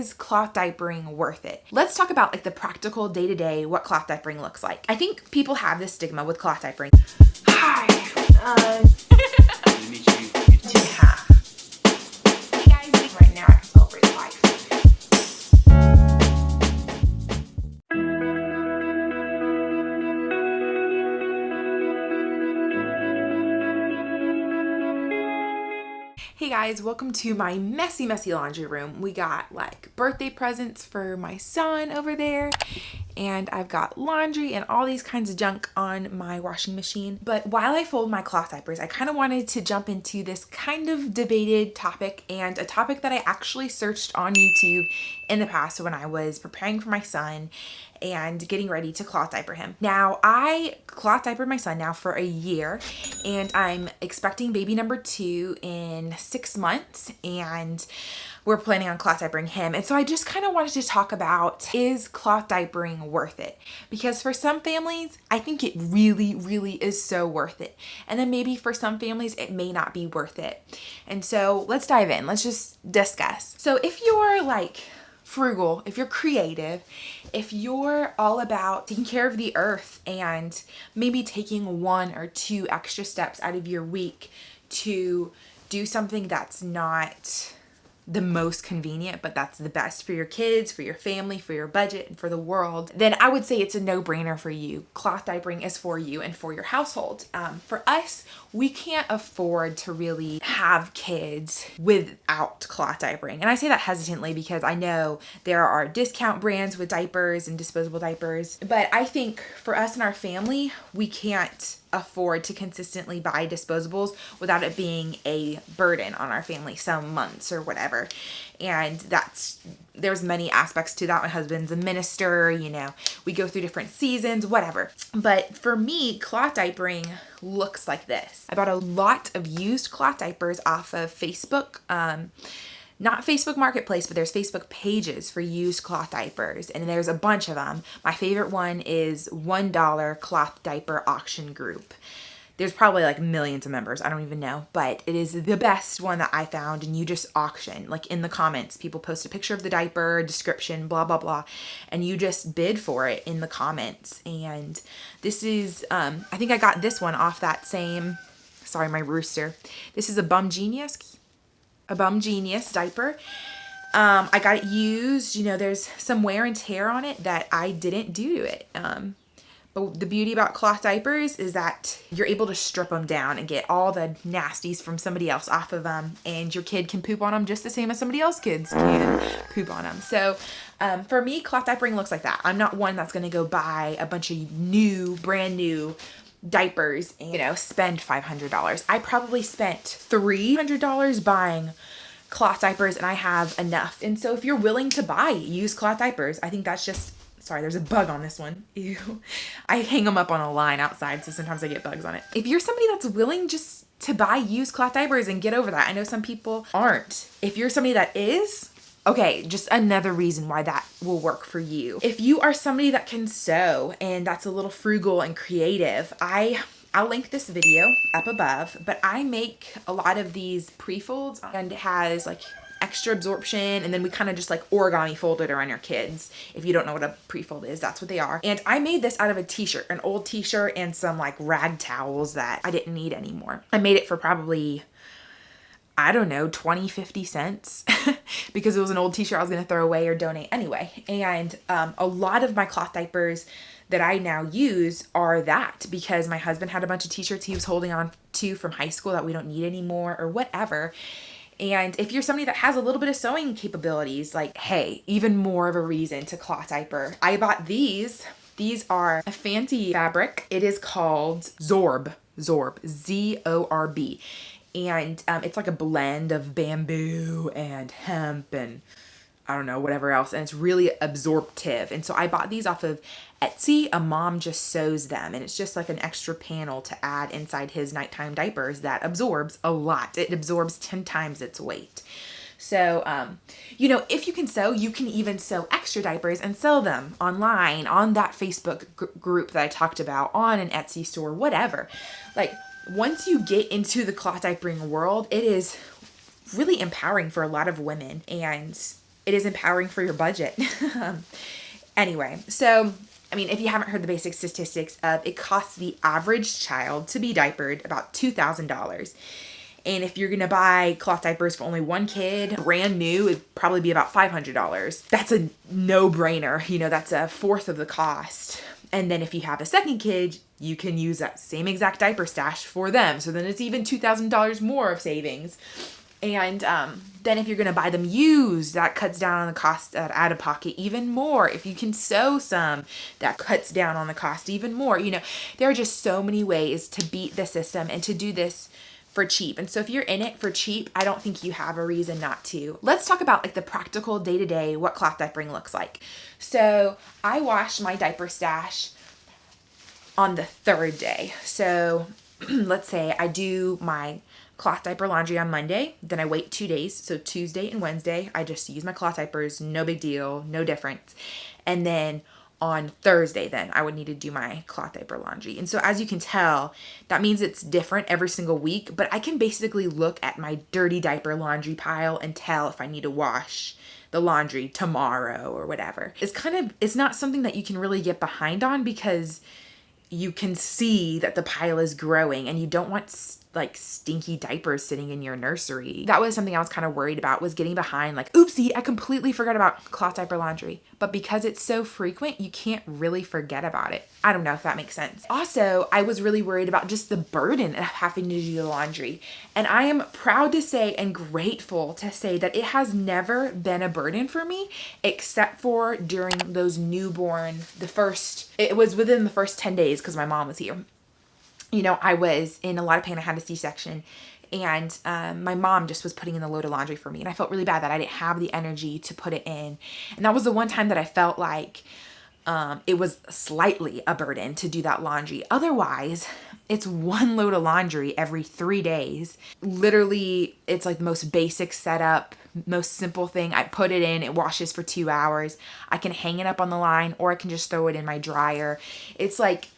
is cloth diapering worth it? Let's talk about like the practical day-to-day, what cloth diapering looks like. I think people have this stigma with cloth diapering. Hi, let me meet you. 2.5. Hey guys, right now I can celebrate life. Hey guys, welcome to my messy laundry room. We got like birthday presents for my son over there, and I've got laundry and all these kinds of junk on my washing machine. But while I fold my cloth diapers, I kind of wanted to jump into this kind of debated topic, and a topic that I actually searched on YouTube in the past when I was preparing for my son and getting ready to cloth diaper him. Now, I cloth diapered my son now for a year, and I'm expecting baby number 2 in 6 months, and we're planning on cloth diapering him. And so I just kind of wanted to talk about, is cloth diapering worth it? Because for some families, I think it really is so worth it. And then maybe for some families, it may not be worth it. And so let's dive in. Let's just discuss. So if you're like frugal, if you're creative, if you're all about taking care of the earth and maybe taking 1 or 2 extra steps out of your week to do something that's not the most convenient, but that's the best for your kids, for your family, for your budget, and for the world, then I would say it's a no-brainer for you. Cloth diapering is for you and for your household. For us, we can't afford to really have kids without cloth diapering. And I say that hesitantly because I know there are discount brands with diapers and disposable diapers, but I think for us and our family, we can't afford to consistently buy disposables without it being a burden on our family some months or whatever. And there's many aspects to that. My husband's a minister, you know, we go through different seasons, whatever. But for me, cloth diapering looks like this. I bought a lot of used cloth diapers off of Facebook. Not Facebook Marketplace, but there's Facebook pages for used cloth diapers, and there's a bunch of them. My favorite one is $1 Cloth Diaper Auction Group. There's probably like millions of members, I don't even know, but it is the best one that I found, and you just auction, like in the comments, people post a picture of the diaper, description, blah, blah, blah, and you just bid for it in the comments. And this is, I think I got this one off that same, sorry, my rooster. This is a Bum Genius diaper. I got it used, you know, there's some wear and tear on it that I didn't do to it. But the beauty about cloth diapers is that you're able to strip them down and get all the nasties from somebody else off of them, and your kid can poop on them just the same as somebody else's kids can poop on them. So for me, cloth diapering looks like that. I'm not one that's going to go buy a bunch of brand new diapers and, you know, spend $500. I probably spent $300 buying cloth diapers, and I have enough. And so if you're willing to buy used cloth diapers, I think that's just, sorry, there's a bug on this one. Ew. I hang them up on a line outside, so sometimes I get bugs on it. If you're somebody that's willing just to buy used cloth diapers and get over that, I know some people aren't. If you're somebody that is, okay, just another reason why that will work for you. If you are somebody that can sew and that's a little frugal and creative, I'll link this video up above, but I make a lot of these pre-folds, and it has like extra absorption, and then we kind of just like origami fold it around your kids. If you don't know what a pre-fold is, that's what they are. And I made this out of a t-shirt, an old t-shirt, and some like rag towels that I didn't need anymore. I made it for probably, I don't know, 20, 50 cents because it was an old t-shirt I was going to throw away or donate anyway. And a lot of my cloth diapers that I now use are that, because my husband had a bunch of t-shirts he was holding on to from high school that we don't need anymore or whatever. And if you're somebody that has a little bit of sewing capabilities, like, hey, even more of a reason to cloth diaper. I bought these. These are a fancy fabric. It is called Zorb, Z-O-R-B. And it's like a blend of bamboo and hemp and I don't know, whatever else. And it's really absorptive. And so I bought these off of Etsy. A mom just sews them, and it's just like an extra panel to add inside his nighttime diapers that absorbs a lot. It absorbs 10 times its weight. So, you know, if you can sew, you can even sew extra diapers and sell them online on that Facebook group that I talked about, on an Etsy store, whatever. Like, once you get into the cloth diapering world, it is really empowering for a lot of women. And it is empowering for your budget. Anyway, so I mean, if you haven't heard the basic statistics of, it costs the average child to be diapered about $2,000. And if you're gonna buy cloth diapers for only one kid, brand new, it'd probably be about $500. That's a no-brainer. You know, that's a fourth of the cost. And then if you have a second kid, you can use that same exact diaper stash for them. So then it's even $2,000 more of savings. And then if you're going to buy them used, that cuts down on the cost out of pocket even more. If you can sew some, that cuts down on the cost even more. You know, there are just so many ways to beat the system and to do this for cheap. And so if you're in it for cheap, I don't think you have a reason not to. Let's talk about like the practical day-to-day, what cloth diapering looks like. So I wash my diaper stash on the third day. So let's say I do my cloth diaper laundry on Monday, then I wait 2 days. So Tuesday and Wednesday, I just use my cloth diapers, no big deal, no difference. And then on Thursday, then I would need to do my cloth diaper laundry. And so as you can tell, that means it's different every single week, but I can basically look at my dirty diaper laundry pile and tell if I need to wash the laundry tomorrow or whatever. It's not something that you can really get behind on because you can see that the pile is growing and you don't want like stinky diapers sitting in your nursery. That was something I was kind of worried about, was getting behind, like, oopsie, I completely forgot about cloth diaper laundry. But because it's so frequent, you can't really forget about it. I don't know if that makes sense. Also, I was really worried about just the burden of having to do the laundry. And I am proud to say and grateful to say that it has never been a burden for me, except for during those newborn, it was within the first 10 days because my mom was here. You know, I was in a lot of pain. I had a C-section, and my mom just was putting in the load of laundry for me. And I felt really bad that I didn't have the energy to put it in. And that was the one time that I felt like it was slightly a burden to do that laundry. Otherwise, it's one load of laundry every 3 days. Literally, it's like the most basic setup, most simple thing. I put it in, it washes for 2 hours. I can hang it up on the line, or I can just throw it in my dryer. It's like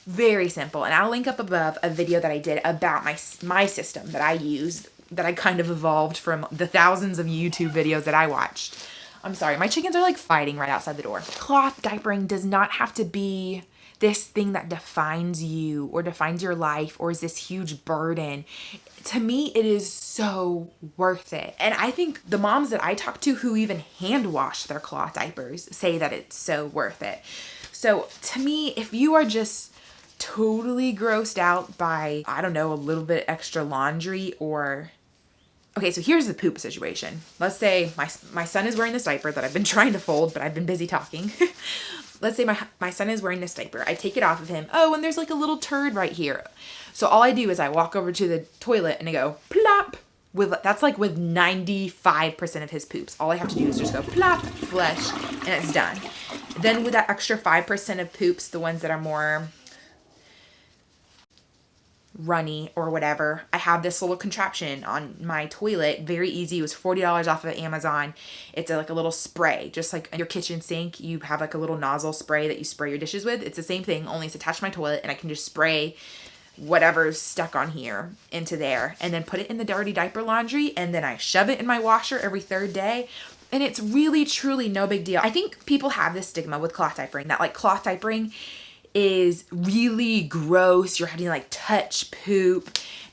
very simple. And I'll link up above a video that I did about my system that I use, that I kind of evolved from the thousands of YouTube videos that I watched. I'm sorry, my chickens are like fighting right outside the door. Cloth diapering does not have to be this thing that defines you or defines your life or is this huge burden. To me, it is so worth it. And I think the moms that I talk to who even hand wash their cloth diapers say that it's so worth it. So to me, if you are just totally grossed out by, I don't know, a little bit extra laundry or... Okay, so here's the poop situation. Let's say my son is wearing this diaper that I've been trying to fold, but I've been busy talking. Let's say my son is wearing this diaper. I take it off of him. Oh, and there's like a little turd right here. So all I do is I walk over to the toilet and I go plop. That's like with 95% of his poops. All I have to do is just go plop, flush, and it's done. Then with that extra 5% of poops, the ones that are more runny or whatever, I have this little contraption on my toilet, very easy. It was $40 off of Amazon. It's like a little spray, just like your kitchen sink, you have like a little nozzle spray that you spray your dishes with. It's the same thing, only it's attached to my toilet, and I can just spray whatever's stuck on here into there and then put it in the dirty diaper laundry, and then I shove it in my washer every third day. And it's really truly no big deal. I think people have this stigma with cloth diapering, that like cloth diapering is really gross. You're having to like touch poop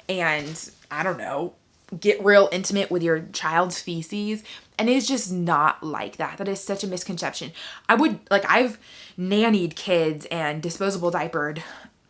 and, I don't know, get real intimate with your child's feces. And it's just not like that. That is such a misconception. I've nannied kids and disposable diapered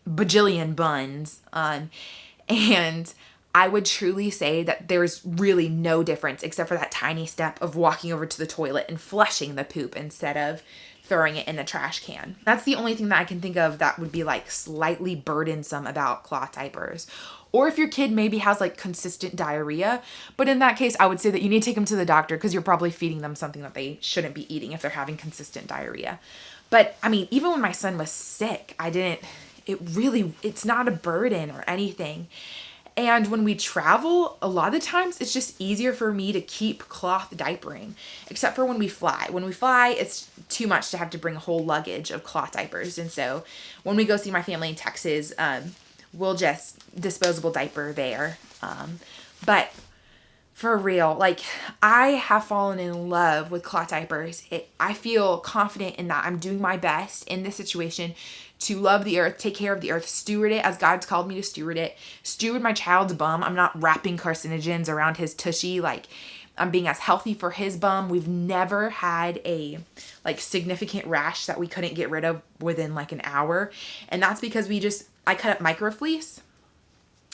bajillion buns. And I would truly say that there's really no difference except for that tiny step of walking over to the toilet and flushing the poop instead of throwing it in the trash can. That's the only thing that I can think of that would be like slightly burdensome about cloth diapers. Or if your kid maybe has like consistent diarrhea, but in that case, I would say that you need to take them to the doctor because you're probably feeding them something that they shouldn't be eating if they're having consistent diarrhea. But I mean, even when my son was sick, it's not a burden or anything. And when we travel, a lot of the times it's just easier for me to keep cloth diapering, except for when we fly. When we fly, it's too much to have to bring a whole luggage of cloth diapers. And so when we go see my family in Texas, we'll just disposable diaper there. But For real, like I have fallen in love with cloth diapers. I feel confident in that I'm doing my best in this situation to love the earth, take care of the earth, steward it as God's called me to steward it, steward my child's bum. I'm not wrapping carcinogens around his tushy. Like I'm being as healthy for his bum. We've never had a like significant rash that we couldn't get rid of within like an hour. And that's because I cut up micro fleece.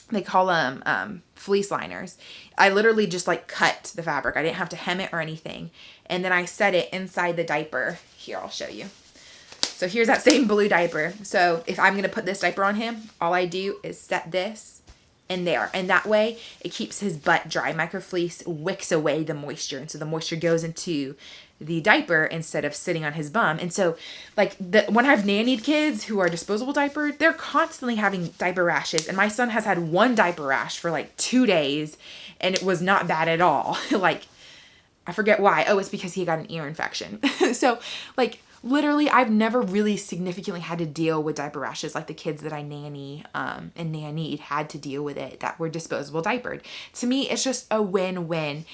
They call them fleece liners. I literally just like cut the fabric. I didn't have to hem it or anything. And then I set it inside the diaper. Here, I'll show you. So here's that same blue diaper. So if I'm going to put this diaper on him, all I do is set this in there. And that way it keeps his butt dry. Microfleece wicks away the moisture. And so the moisture goes into the diaper instead of sitting on his bum. And so like when I've nannied kids who are disposable diapered, they're constantly having diaper rashes. And my son has had one diaper rash for like 2 days and it was not bad at all. Like, I forget why. Oh, it's because he got an ear infection. So like literally I've never really significantly had to deal with diaper rashes like the kids that I nanny and nannied had to deal with it that were disposable diapered. To me, it's just a win-win.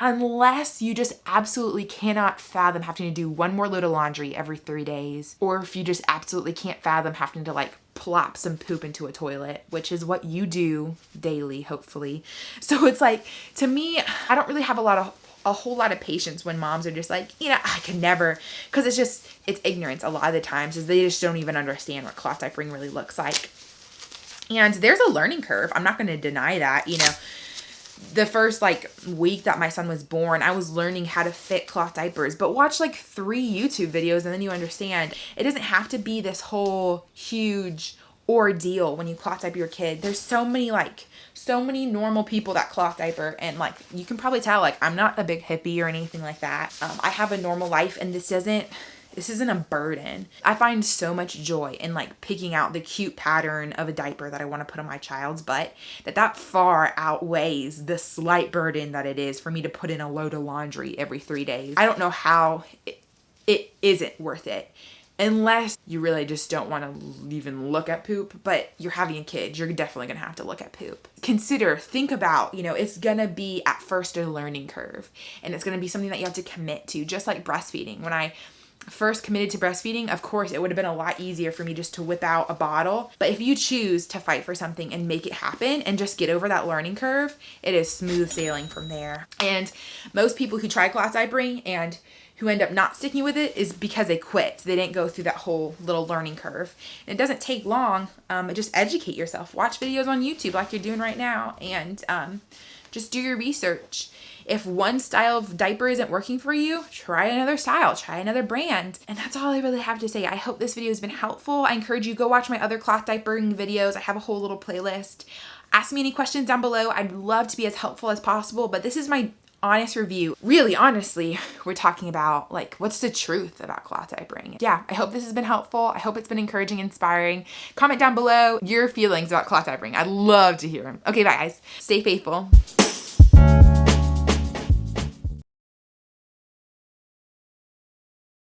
Unless you just absolutely cannot fathom having to do one more load of laundry every 3 days, or if you just absolutely can't fathom having to like plop some poop into a toilet, which is what you do daily, hopefully. So it's like, to me, I don't really have a whole lot of patience when moms are just like, I could never, because it's ignorance a lot of the times, is they just don't even understand what cloth diapering really looks like. And there's a learning curve. I'm not going to deny that, the first like week that my son was born, I was learning how to fit cloth diapers, but watch like 3 YouTube videos and then you understand it doesn't have to be this whole huge ordeal when you cloth diaper your kid. There's so many normal people that cloth diaper, and like you can probably tell, like I'm not a big hippie or anything like that. I have a normal life and this isn't a burden. I find so much joy in like picking out the cute pattern of a diaper that I want to put on my child's butt, that far outweighs the slight burden that it is for me to put in a load of laundry every 3 days. I don't know how it isn't worth it. Unless you really just don't want to even look at poop, but you're having a kid, you're definitely going to have to look at poop. Think about, it's going to be at first a learning curve, and it's going to be something that you have to commit to, just like breastfeeding. When I first committed to breastfeeding, of course, it would have been a lot easier for me just to whip out a bottle. But if you choose to fight for something and make it happen and just get over that learning curve, it is smooth sailing from there. And most people who try cloth diapering and who end up not sticking with it is because they quit. They didn't go through that whole little learning curve. And it doesn't take long. Just educate yourself. Watch videos on YouTube like you're doing right now, and just do your research. If one style of diaper isn't working for you, try another style, try another brand. And that's all I really have to say. I hope this video has been helpful. I encourage you, go watch my other cloth diapering videos. I have a whole little playlist. Ask me any questions down below. I'd love to be as helpful as possible, but this is my honest review. Really, honestly, we're talking about like, what's the truth about cloth diapering? Yeah, I hope this has been helpful. I hope it's been encouraging, inspiring. Comment down below your feelings about cloth diapering. I'd love to hear them. Okay, bye guys. Stay faithful.